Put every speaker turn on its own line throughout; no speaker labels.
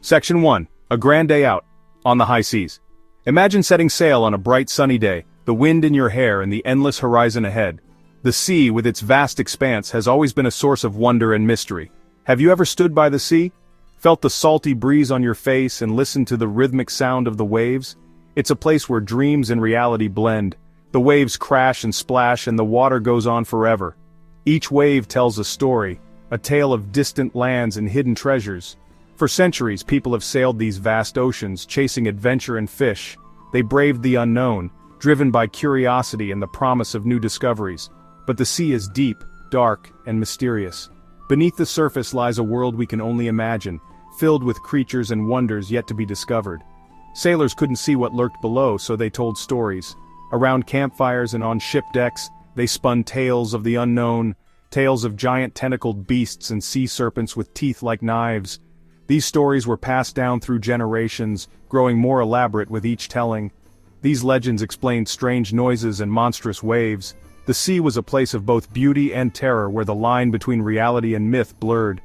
Section 1. A grand day out. On the high seas. Imagine setting sail on a bright sunny day, the wind in your hair and the endless horizon ahead. The sea, with its vast expanse, has always been a source of wonder and mystery. Have you ever stood by the sea? Felt the salty breeze on your face and listened to the rhythmic sound of the waves? It's a place where dreams and reality blend. The waves crash and splash and the water goes on forever. Each wave tells a story, a tale of distant lands and hidden treasures. For centuries, people have sailed these vast oceans, chasing adventure and fish. They braved the unknown, driven by curiosity and the promise of new discoveries. But the sea is deep, dark, and mysterious. Beneath the surface lies a world we can only imagine, filled with creatures and wonders yet to be discovered. Sailors couldn't see what lurked below, so they told stories. Around campfires and on ship decks, they spun tales of the unknown, tales of giant tentacled beasts and sea serpents with teeth like knives. These stories were passed down through generations, growing more elaborate with each telling. These legends explained strange noises and monstrous waves. The sea was a place of both beauty and terror where the line between reality and myth blurred.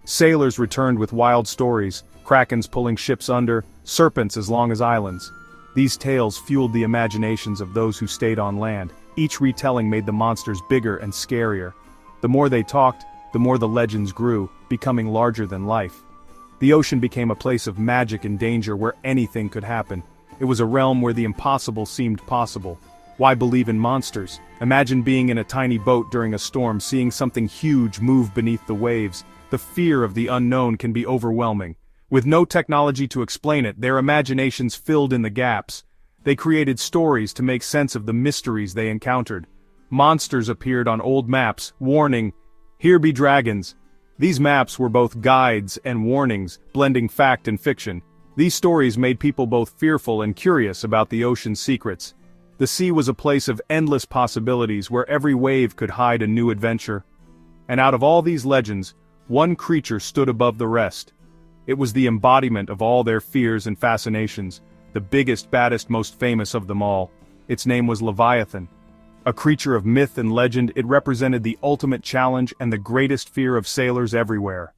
Sailors returned with wild stories, krakens pulling ships under, serpents as long as islands. These tales fueled the imaginations of those who stayed on land. Each retelling made the monsters bigger and scarier. The more they talked, the more the legends grew, becoming larger than life. The ocean became a place of magic and danger where anything could happen. It was a realm where the impossible seemed possible. Why believe in monsters? Imagine being in a tiny boat during a storm, seeing something huge move beneath the waves. The fear of the unknown can be overwhelming. With no technology to explain it, their imaginations filled in the gaps. They created stories to make sense of the mysteries they encountered. Monsters appeared on old maps, warning, "Here be dragons." These maps were both guides and warnings, blending fact and fiction. These stories made people both fearful and curious about the ocean's secrets. The sea was a place of endless possibilities where every wave could hide a new adventure. And out of all these legends, one creature stood above the rest. It was the embodiment of all their fears and fascinations, the biggest, baddest, most famous of them all. Its name was Leviathan. A creature of myth and legend, it represented the ultimate challenge and the greatest fear of sailors everywhere.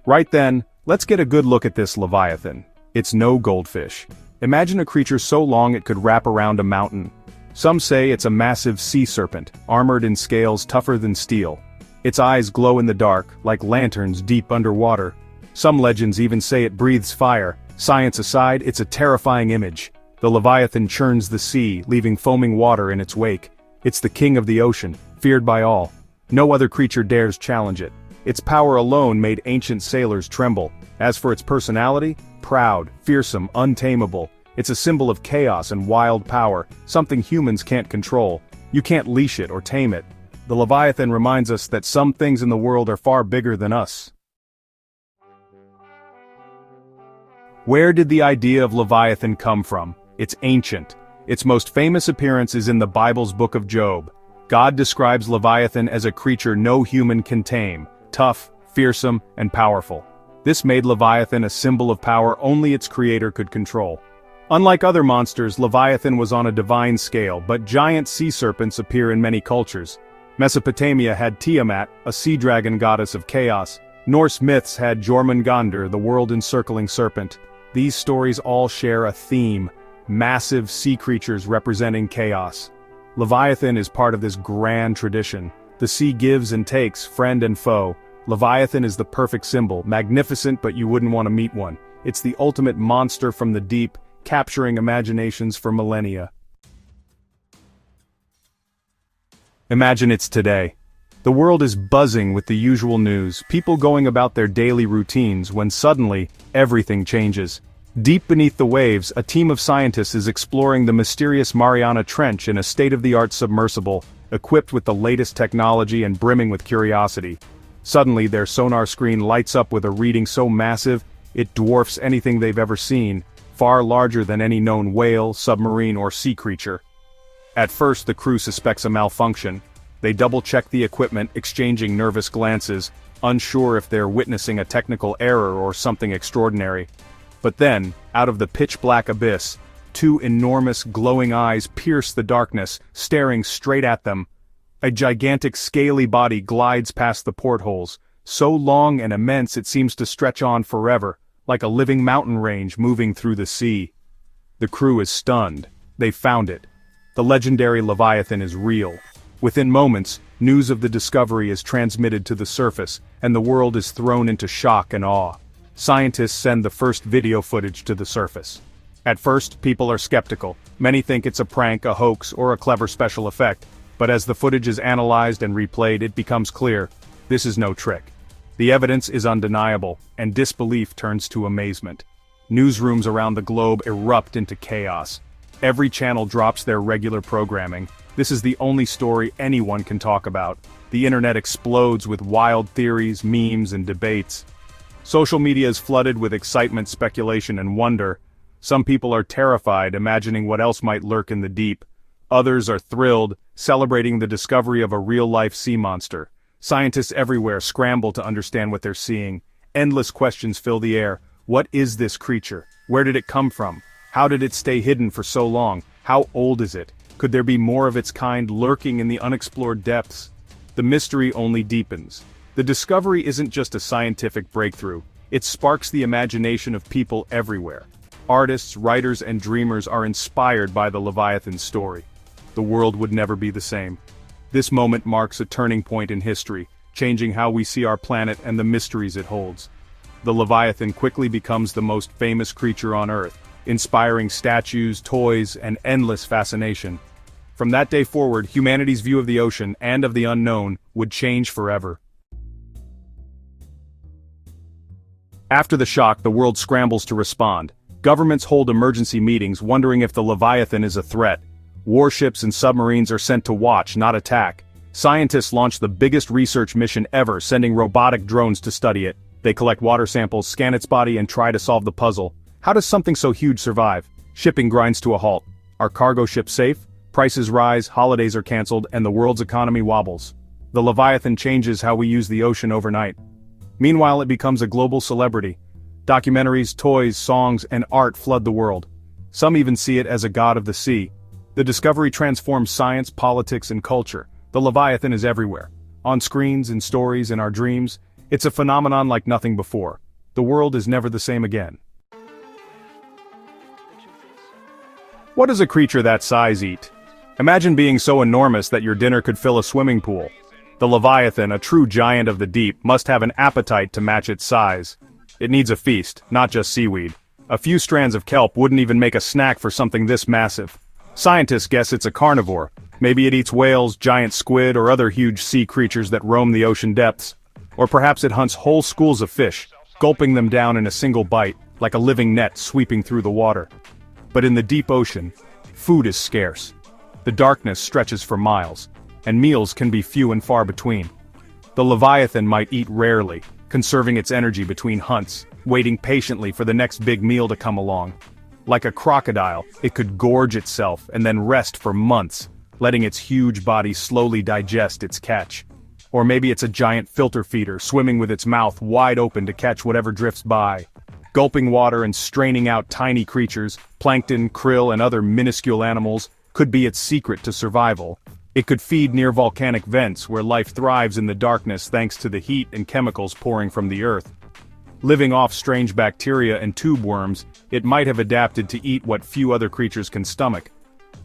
Right then, let's get a good look at this Leviathan. It's no goldfish. Imagine a creature so long it could wrap around a mountain. Some say it's a massive sea serpent, armored in scales tougher than steel. Its eyes glow in the dark, like lanterns deep underwater. Some legends even say it breathes fire. Science aside, it's a terrifying image. The Leviathan churns the sea, leaving foaming water in its wake. It's the king of the ocean, feared by all. No other creature dares challenge it. Its power alone made ancient sailors tremble. As for its personality, proud, fearsome, untamable. It's a symbol of chaos and wild power, something humans can't control. You can't leash it or tame it. The Leviathan reminds us that some things in the world are far bigger than us. Where did the idea of Leviathan come from? It's ancient. Its most famous appearance is in the Bible's book of Job. God describes Leviathan as a creature no human can tame, tough, fearsome, and powerful. This made Leviathan a symbol of power only its creator could control. Unlike other monsters, Leviathan was on a divine scale, but giant sea serpents appear in many cultures. Mesopotamia had Tiamat, a sea dragon goddess of chaos. Norse myths had Jormungandr, the world-encircling serpent. These stories all share a theme: massive sea creatures representing chaos. Leviathan is part of this grand tradition. The sea gives and takes, friend and foe. Leviathan is the perfect symbol, magnificent but you wouldn't want to meet one. It's the ultimate monster from the deep, capturing imaginations for millennia. Imagine it's today. The world is buzzing with the usual news, people going about their daily routines when suddenly, everything changes. Deep beneath the waves, a team of scientists is exploring the mysterious Mariana Trench in a state-of-the-art submersible, equipped with the latest technology and brimming with curiosity. Suddenly their sonar screen lights up with a reading so massive, it dwarfs anything they've ever seen, far larger than any known whale, submarine, or sea creature. At first the crew suspects a malfunction. They double-check the equipment, exchanging nervous glances, unsure if they're witnessing a technical error or something extraordinary. But then, out of the pitch-black abyss, two enormous glowing eyes pierce the darkness, staring straight at them. A gigantic scaly body glides past the portholes, so long and immense it seems to stretch on forever, like a living mountain range moving through the sea. The crew is stunned. They've found it. The legendary Leviathan is real. Within moments, news of the discovery is transmitted to the surface, and the world is thrown into shock and awe. Scientists send the first video footage to the surface. At first, people are skeptical. Many think it's a prank, a hoax, or a clever special effect. But as the footage is analyzed and replayed, it becomes clear. This is no trick. The evidence is undeniable, and disbelief turns to amazement. Newsrooms around the globe erupt into chaos. Every channel drops their regular programming. This is the only story anyone can talk about. The internet explodes with wild theories, memes, and debates. Social media is flooded with excitement, speculation, and wonder. Some people are terrified, imagining what else might lurk in the deep. Others are thrilled, celebrating the discovery of a real-life sea monster. Scientists everywhere scramble to understand what they're seeing. Endless questions fill the air. What is this creature? Where did it come from? How did it stay hidden for so long? How old is it? Could there be more of its kind lurking in the unexplored depths? The mystery only deepens. The discovery isn't just a scientific breakthrough. It sparks the imagination of people everywhere. Artists, writers, and dreamers are inspired by the Leviathan story. The world would never be the same. This moment marks a turning point in history, changing how we see our planet and the mysteries it holds. The Leviathan quickly becomes the most famous creature on Earth, inspiring statues, toys, and endless fascination. From that day forward, humanity's view of the ocean and of the unknown would change forever. After the shock, the world scrambles to respond. Governments hold emergency meetings wondering if the Leviathan is a threat. Warships and submarines are sent to watch, not attack. Scientists launch the biggest research mission ever, sending robotic drones to study it. They collect water samples, scan its body, and try to solve the puzzle. How does something so huge survive? Shipping grinds to a halt. Are cargo ships safe? Prices rise, holidays are canceled, and the world's economy wobbles. The Leviathan changes how we use the ocean overnight. Meanwhile, it becomes a global celebrity. Documentaries, toys, songs, and art flood the world. Some even see it as a god of the sea. The discovery transforms science, politics, and culture. The Leviathan is everywhere. On screens, in stories, in our dreams. It's a phenomenon like nothing before. The world is never the same again. What does a creature that size eat? Imagine being so enormous that your dinner could fill a swimming pool. The Leviathan, a true giant of the deep, must have an appetite to match its size. It needs a feast, not just seaweed. A few strands of kelp wouldn't even make a snack for something this massive. Scientists guess it's a carnivore. Maybe it eats whales, giant squid, or other huge sea creatures that roam the ocean depths. Or perhaps it hunts whole schools of fish, gulping them down in a single bite, like a living net sweeping through the water. But in the deep ocean, food is scarce. The darkness stretches for miles, and meals can be few and far between. The Leviathan might eat rarely, conserving its energy between hunts, waiting patiently for the next big meal to come along. Like a crocodile, it could gorge itself and then rest for months, letting its huge body slowly digest its catch. Or maybe it's a giant filter feeder, swimming with its mouth wide open to catch whatever drifts by. Gulping water and straining out tiny creatures, plankton, krill, and other minuscule animals, could be its secret to survival. It could feed near volcanic vents where life thrives in the darkness thanks to the heat and chemicals pouring from the earth. Living off strange bacteria and tube worms, it might have adapted to eat what few other creatures can stomach.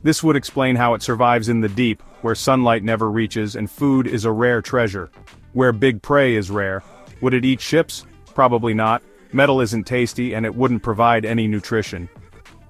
This would explain how it survives in the deep, where sunlight never reaches and food is a rare treasure. Where big prey is rare. Would it eat ships? Probably not. Metal isn't tasty and it wouldn't provide any nutrition.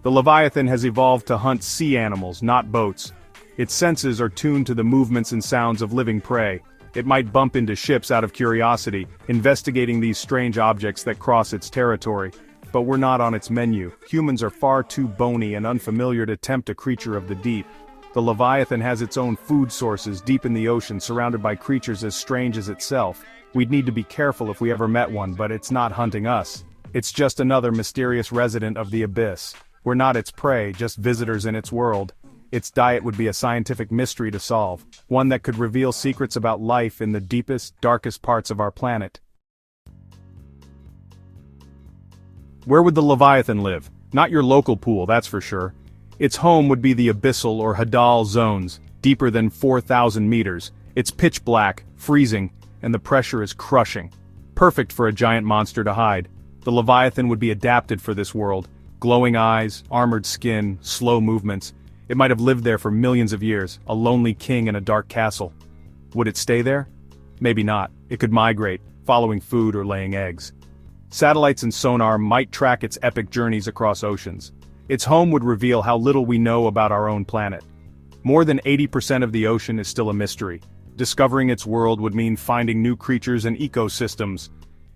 The Leviathan has evolved to hunt sea animals, not boats. Its senses are tuned to the movements and sounds of living prey. It might bump into ships out of curiosity, investigating these strange objects that cross its territory. But we're not on its menu. Humans are far too bony and unfamiliar to tempt a creature of the deep. The Leviathan has its own food sources deep in the ocean, surrounded by creatures as strange as itself. We'd need to be careful if we ever met one, but it's not hunting us. It's just another mysterious resident of the abyss. We're not its prey, just visitors in its world. Its diet would be a scientific mystery to solve, one that could reveal secrets about life in the deepest, darkest parts of our planet. Where would the Leviathan live? Not your local pool, that's for sure. Its home would be the abyssal or hadal zones, deeper than 4,000 meters. It's pitch black, freezing, and the pressure is crushing. Perfect for a giant monster to hide. The Leviathan would be adapted for this world. Glowing eyes, armored skin, slow movements. It might have lived there for millions of years, a lonely king in a dark castle. Would it stay there? Maybe not. It could migrate, following food or laying eggs. Satellites and sonar might track its epic journeys across oceans. Its home would reveal how little we know about our own planet. More than 80% of the ocean is still a mystery. Discovering its world would mean finding new creatures and ecosystems.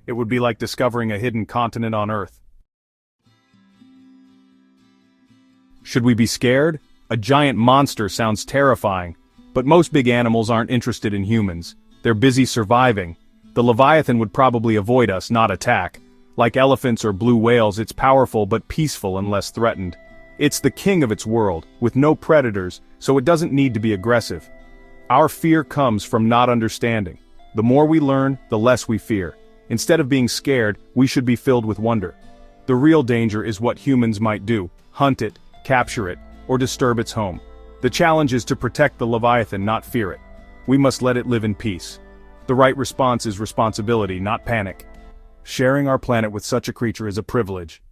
It would be like discovering a hidden continent on Earth. Should we be scared? A giant monster sounds terrifying, but most big animals aren't interested in humans. They're busy surviving. The Leviathan would probably avoid us, not attack. Like elephants or blue whales, it's powerful but peaceful and less threatened. It's the king of its world, with no predators, so it doesn't need to be aggressive. Our fear comes from not understanding. The more we learn, the less we fear. Instead of being scared, we should be filled with wonder. The real danger is what humans might do: hunt it, capture it, or disturb its home. The challenge is to protect the Leviathan, not fear it. We must let it live in peace. The right response is responsibility, not panic. Sharing our planet with such a creature is a privilege.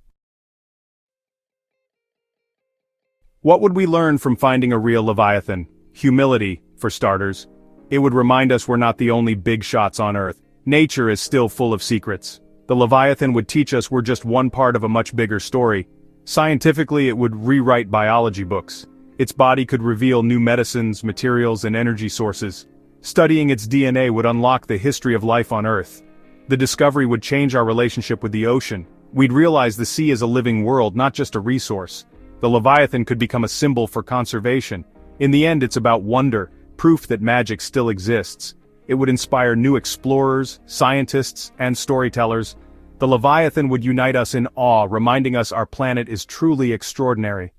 What would we learn from finding a real Leviathan? Humility, for starters. It would remind us we're not the only big shots on Earth. Nature is still full of secrets. The Leviathan would teach us we're just one part of a much bigger story. Scientifically, it would rewrite biology books. Its body could reveal new medicines, materials, and energy sources. Studying its DNA would unlock the history of life on Earth. The discovery would change our relationship with the ocean. We'd realize the sea is a living world, not just a resource. The Leviathan could become a symbol for conservation. In the end, it's about wonder, proof that magic still exists. It would inspire new explorers, scientists, and storytellers. The Leviathan would unite us in awe, reminding us our planet is truly extraordinary.